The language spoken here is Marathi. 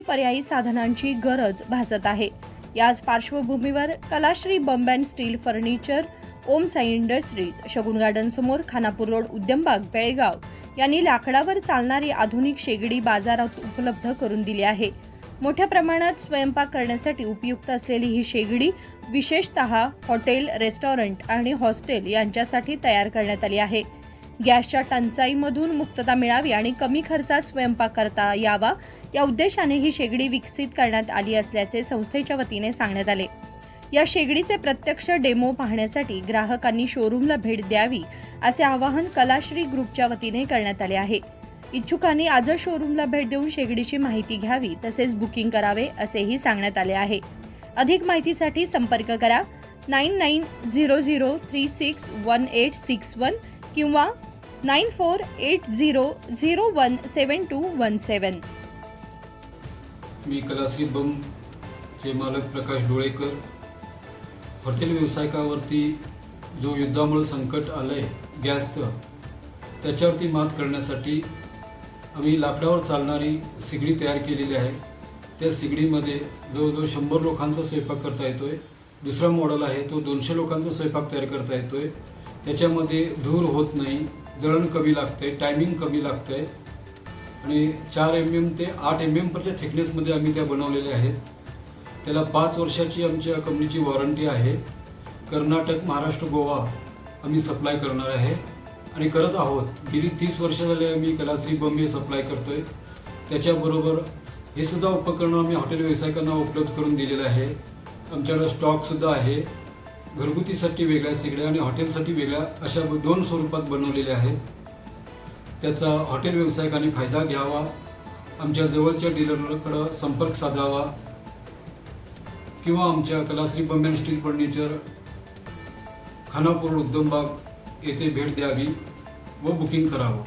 पर्यायी साधनांची गरज भासत आहे। याच पार्श्वभूमीवर Kalashree Bamb and steel furniture, Om Sai industries, Shagun garden समोर, खानापूर रोड, उद्यमबाग, बेळगाव यांनी लाकडावर चालणारी आधुनिक शेगडी बाजारात उपलब्ध करून दिली आहे। मोठ्या प्रमाणात स्वयंपाक करण्यासाठी उपयुक्त असलेली ही शेगडी विशेषतः हॉटेल, रेस्टॉरंट आणि हॉस्टेल यांच्यासाठी तयार करण्यात आली आहे। गॅसच्या टंचाईमधून मुक्तता मिळावी आणि कमी खर्चात स्वयंपाक करता यावा या उद्देशाने ही शेगडी विकसित करण्यात आली असल्याचे संस्थेच्या वतीने सांगण्यात आले। या शेगडीचे प्रत्यक्ष डेमो पाहण्यासाठी ग्राहकांनी शोरूमला भेट द्यावी असे आवाहन कलाश्री ग्रुपच्या वतीने करण्यात आले आहे। इच्छुकांनी आजच शोरूमला भेट देऊन शेगडीची माहिती घ्यावी तसेच बुकिंग करावे असेही सांगण्यात आले आहे। अधिक माहितीसाठी संपर्क करा 9900361861 किंवा 9480017217। मी कलाश्री बंब चे मालक प्रकाश डोळेकर। हॉटेल व्यावसायिकावरती जो युद्धामुळे संकट आलंय गॅसचं, त्याच्यावरती मात करण्यासाठी आम्ही लाकडावर चालणारी सिगडी तयार केलेली आहे। त्या सिगडीमध्ये जवळजवळ 100 लोकांचा स्वयंपाक करता येतोय। दुसरा मॉडेल आहे तो 200 लोकांचा स्वयंपाक तयार करता येतोय। त्याच्यामध्ये धूर होत नाही, जळण कमी लागते, टायमिंग कमी लागते आणि 4 mm ते 8 mm पर्यंत थिकनेसमध्ये आम्ही त्या बनवलेल्या आहेत। त्याला 5 वर्षाची आमच्या कंपनीची वॉरंटी आहे। कर्नाटक, महाराष्ट्र, गोवा आम्ही सप्लाय करणार आहे आणि करत आहोत। गेली 30 वर्ष झाले आम्ही कलाश्री बंब हे सप्लाय करतोय। त्याच्याबरोबर हे सुद्धा उपकरण आम्ही हॉटेल व्यावसायिकांना उपलब्ध करून दिलेलं आहे। आमच्याकडे स्टॉक सुद्धा आहे। घरगुतीसाठी वेगळ्या शेगड्या आणि हॉटेलसाठी वेगळ्या अशा 2 स्वरूपात बनवलेल्या आहेत। त्याचा हॉटेल व्यावसायिकांनी फायदा घ्यावा, आमच्या जवळच्या डीलरकडे संपर्क साधावा किंवा आमच्या Kalashree Bamb and steel furniture, Khanapur, Udyambag येथे भेट द्यावी व बुकिंग करावं।